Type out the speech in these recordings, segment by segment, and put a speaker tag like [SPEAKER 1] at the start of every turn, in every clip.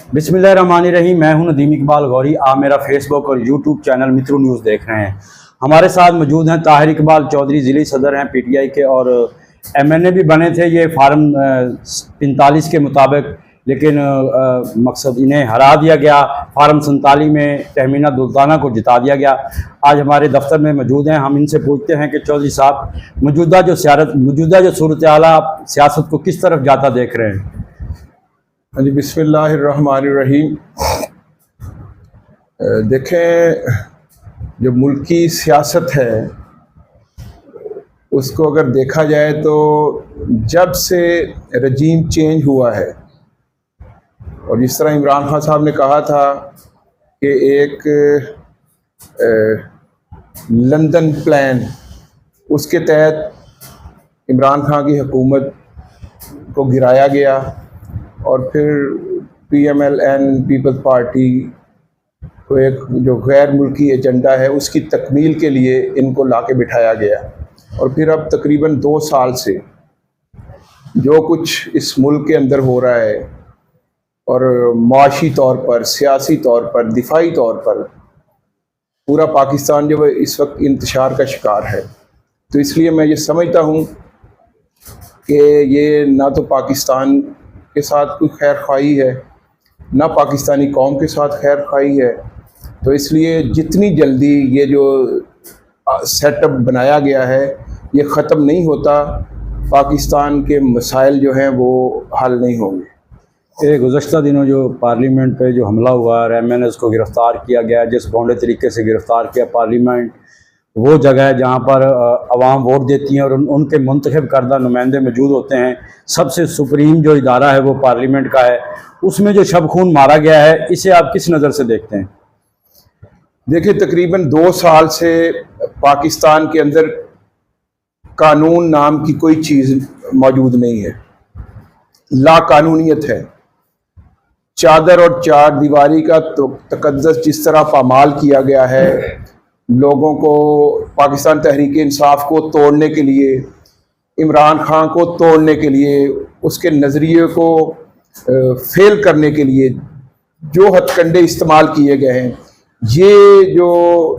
[SPEAKER 1] बिस्मिल्लाहिर्रहमानिर्रहीम। मैं हूं नदीम इकबाल गौरी। आप मेरा फेसबुक और यूट्यूब चैनल मित्रो न्यूज़ देख रहे हैं। हमारे साथ मौजूद हैं ताहिर इकबाल चौधरी, ज़िली सदर हैं पीटीआई के और एमएनए भी बने थे ये फार्म 45 के मुताबिक, लेकिन मकसद इन्हें हरा दिया गया। फार्म 47 में तहमीना दुल्ताना को जिता दिया गया। आज हमारे दफ्तर में मौजूद हैं। हम इनसे पूछते हैं कि चौधरी साहब, मौजूदा जो सूरत हाल आप सियासत को किस तरफ जाता देख रहे हैं?
[SPEAKER 2] हाँ जी, बिस्मिल्लाहिर्रहमानिर्रहीम। देखें, जो मुल्की सियासत है उसको अगर देखा जाए तो जब से रजीम चेंज हुआ है, और जिस तरह इमरान खान साहब ने कहा था कि एक लंदन प्लान, उसके तहत इमरान खान की हुकूमत को गिराया गया और फिर PMLN पीपल्स पार्टी को एक जो गैर मुल्की एजेंडा है उसकी तकमील के लिए इनको लाके बिठाया गया। और फिर अब तकरीबन 2 साल से जो कुछ इस मुल्क के अंदर हो रहा है, और माशी तौर पर, सियासी तौर पर, दिफाई तौर पर पूरा पाकिस्तान जो है इस वक्त इंतशार का शिकार है। तो इसलिए मैं ये समझता हूँ कि ये ना तो पाकिस्तान के साथ कोई खैर ख्वाही है, ना पाकिस्तानी कौम के साथ खैर ख्वाही है। तो इसलिए जितनी जल्दी ये जो सेटअप बनाया गया है ये ख़त्म नहीं होता, पाकिस्तान के मसाइल जो हैं वो हल नहीं होंगे।
[SPEAKER 1] गुज़श्ता दिनों जो पार्लियामेंट पे जो हमला हुआ और MNAs को गिरफ़्तार किया गया, जिस भोंडे तरीके से गिरफ़्तार किया, पार्लियामेंट वो जगह है जहाँ पर अवाम वोट देती हैं और उनके मुंतखब करदा नुमाइंदे मौजूद होते हैं। सबसे सुप्रीम जो इदारा है वो पार्लियामेंट का है। उसमें जो शब खून मारा गया है, इसे आप किस नज़र से देखते हैं?
[SPEAKER 2] देखिए, तकरीबन 2 साल से पाकिस्तान के अंदर कानून नाम की कोई चीज़ मौजूद नहीं है, लाकानूनियत है। चादर और चार दीवारी का तो तकद्दस जिस तरह पामाल किया गया है, लोगों को, पाकिस्तान तहरीक इंसाफ को तोड़ने के लिए, इमरान खान को तोड़ने के लिए, उसके नज़रिए को फेल करने के लिए जो हथकंडे इस्तेमाल किए गए हैं, ये जो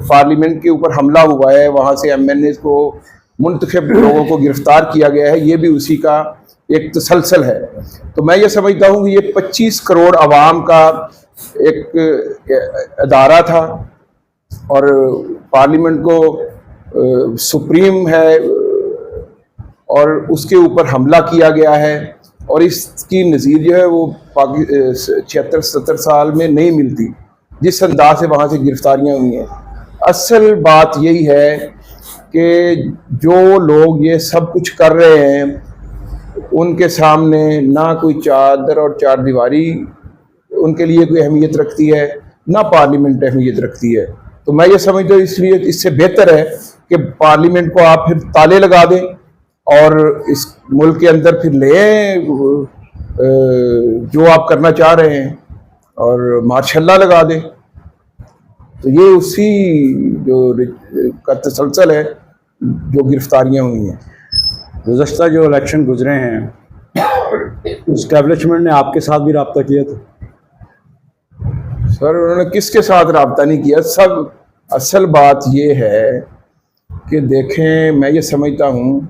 [SPEAKER 2] पार्लियामेंट के ऊपर हमला हुआ है, वहाँ से MNAs को, मुंतखब लोगों को गिरफ़्तार किया गया है, ये भी उसी का एक तसलसल है। तो मैं ये समझता हूँ कि ये 25 करोड़ आवाम का एक अदारा था और पार्लियामेंट को सुप्रीम है और उसके ऊपर हमला किया गया है, और इसकी नज़ीर जो है वो 76-70 साल में नहीं मिलती, जिस अंदाज से वहाँ से गिरफ्तारियाँ हुई हैं। असल बात यही है कि जो लोग ये सब कुछ कर रहे हैं उनके सामने ना कोई चादर और चार दीवारी उनके लिए कोई अहमियत रखती है, ना पार्लियामेंट अहमियत रखती है। तो मैं ये समझता हूँ इसलिए इससे बेहतर है कि पार्लियामेंट को आप फिर ताले लगा दें और इस मुल्क के अंदर फिर ले जो आप करना चाह रहे हैं और मार्शल्ला लगा दें। तो ये उसी जो का तसलसल है जो गिरफ्तारियाँ हुई हैं।
[SPEAKER 1] गुज़श्ता जो इलेक्शन गुजरे हैं, इस्टेब्लिशमेंट ने आपके साथ भी रब्ता किया था?
[SPEAKER 2] सर, उन्होंने किसके साथ रब्ता नहीं किया। सब असल बात ये है कि देखें, मैं ये समझता हूँ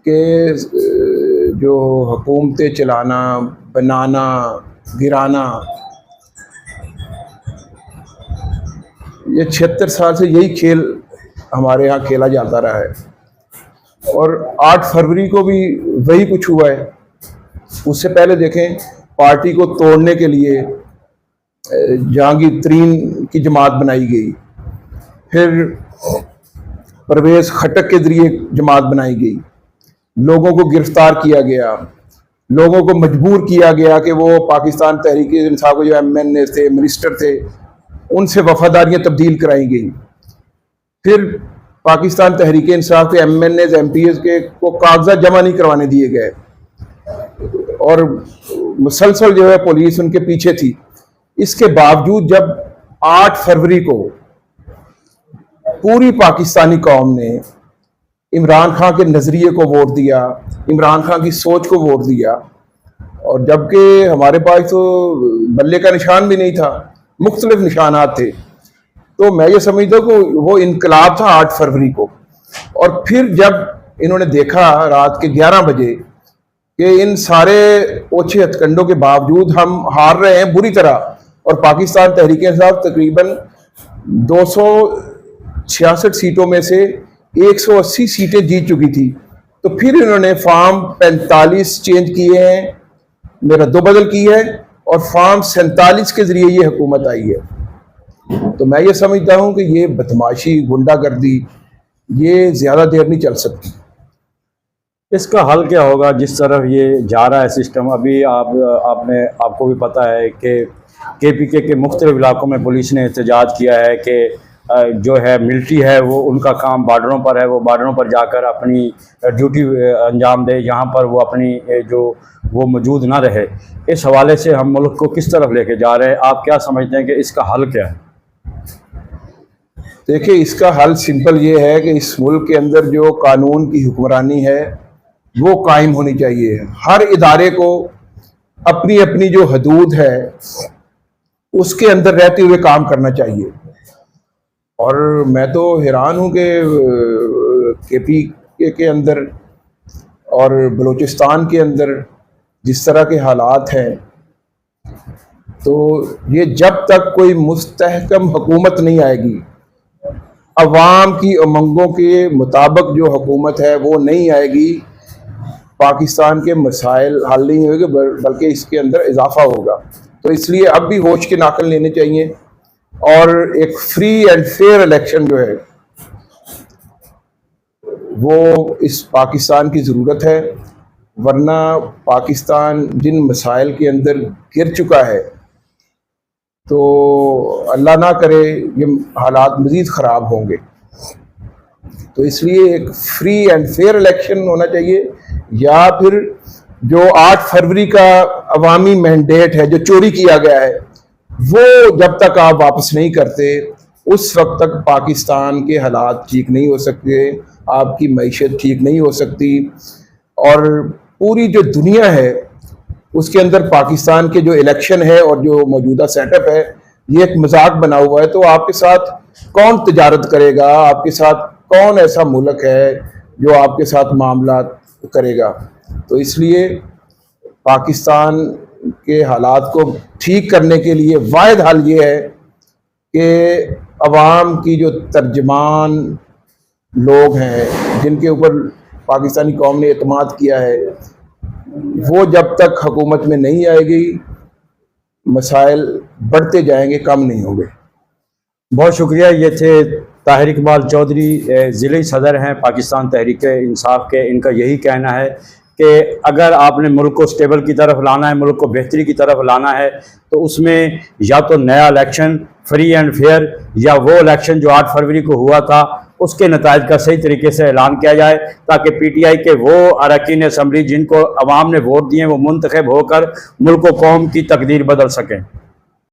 [SPEAKER 2] कि जो हुकूमतें चलाना, बनाना, गिराना, ये 76 साल से यही खेल हमारे यहाँ खेला जाता रहा है, और 8 फरवरी को भी वही कुछ हुआ है। उससे पहले देखें, पार्टी को तोड़ने के लिए जहांगीर तरीन की जमात बनाई गई, फिर परवेज़ खटक के जरिए जमात बनाई गई, लोगों को गिरफ्तार किया गया, लोगों को मजबूर किया गया कि वो पाकिस्तान तहरीक इंसाफ के जो MNA थे, मिनिस्टर थे, उनसे वफादारियाँ तब्दील कराई गई। फिर पाकिस्तान तहरीक इंसाफ के MNAs, MPs के को कागजात जमा नहीं करवाने दिए गए और मुसलसल जो है पुलिस उनके पीछे थी। इसके बावजूद जब 8 फरवरी को पूरी पाकिस्तानी कौम ने इमरान खान के नज़रिए को वोट दिया, इमरान खान की सोच को वोट दिया, और जबकि हमारे पास तो बल्ले का निशान भी नहीं था, मुख्तलिफ निशानात थे। तो मैं ये समझता हूँ कि वो इनकलाब था 8 फरवरी को। और फिर जब इन्होंने देखा रात के 11 बजे कि इन सारे ओछे हथकंडों के बावजूद हम हार रहे हैं बुरी तरह, और पाकिस्तान तहरीक इंसाफ तकरीबन 266 सीटों में से 180 सीटें जीत चुकी थी, तो फिर इन्होंने फॉर्म 45 चेंज किए हैं, मेरा 2 बदल की है, और फॉर्म 47 के जरिए ये हुकूमत आई है। तो मैं ये समझता हूँ कि ये बदमाशी, गुंडागर्दी, ये ज़्यादा देर नहीं चल सकती।
[SPEAKER 1] इसका हल क्या होगा जिस तरफ ये जा रहा है सिस्टम? अभी आपको भी पता है कि KPK के मुख्तलिफ इलाकों में पुलिस ने एहतजाज किया है कि जो है मिलिट्री है वो उनका काम बॉर्डरों पर है, वो बॉर्डरों पर जाकर अपनी ड्यूटी अंजाम दे, यहाँ पर वो अपनी जो वो मौजूद ना रहे। इस हवाले से हम मुल्क को किस तरफ लेके जा रहे हैं? आप क्या समझते हैं कि इसका हल क्या है?
[SPEAKER 2] देखिए, इसका हल सिंपल ये है कि इस मुल्क के अंदर जो कानून की हुक्मरानी है वो कायम होनी चाहिए। हर इदारे को अपनी अपनी जो हदूद है उसके अंदर रहते हुए काम करना चाहिए। और मैं तो हैरान हूँ कि KPK के अंदर और बलूचिस्तान के अंदर जिस तरह के हालात हैं, तो ये जब तक कोई मुस्तहकम हुकूमत नहीं आएगी, अवाम की उमंगों के मुताबिक जो हुकूमत है वो नहीं आएगी, पाकिस्तान के मसाइल हल नहीं होंगे बल्कि इसके अंदर इजाफा होगा। तो इसलिए अब भी होश के नाखन लेने चाहिए और एक फ्री एंड फेयर इलेक्शन जो है वो इस पाकिस्तान की ज़रूरत है। वरना पाकिस्तान जिन मसाइल के अंदर गिर चुका है, तो अल्लाह ना करे ये हालात मज़ीद ख़राब होंगे। तो इसलिए एक फ्री एंड फेयर इलेक्शन होना चाहिए, या फिर जो 8 फरवरी का अवामी मैंडेट है जो चोरी किया गया है, वो जब तक आप वापस नहीं करते उस वक्त तक पाकिस्तान के हालात ठीक नहीं हो सकते, आपकी मईशत ठीक नहीं हो सकती। और पूरी जो दुनिया है उसके अंदर पाकिस्तान के जो इलेक्शन है और जो मौजूदा सेटअप है, ये एक मजाक बना हुआ है। तो आपके साथ कौन तिजारत करेगा, आपके साथ कौन ऐसा मुल्क है जो आपके साथ मामला करेगा? तो इसलिए पाकिस्तान के हालात को ठीक करने के लिए वाहिद हल ये है कि अवाम की जो तर्जमान लोग हैं जिनके ऊपर पाकिस्तानी कौम ने एतमाद किया है, वो जब तक हुकूमत में नहीं आएगी मसाइल बढ़ते जाएंगे, कम नहीं होंगे।
[SPEAKER 1] बहुत शुक्रिया। ये थे ताहिर इकबाल चौधरी, ज़िले सदर हैं पाकिस्तान तहरीक इंसाफ के। इनका यही कहना है कि अगर आपने मुल्क को स्टेबल की तरफ लाना है, मुल्क को बेहतरी की तरफ लाना है, तो उसमें या तो नया इलेक्शन फ्री एंड फेयर, या वो इलेक्शन जो 8 फरवरी को हुआ था उसके नताइज का सही तरीके से ऐलान किया जाए, ताकि PTI के वो अरकान असम्बली जिनको अवाम ने वोट दिए वो मुंतखब होकर मुल्क व कौम की तकदीर बदल सकें।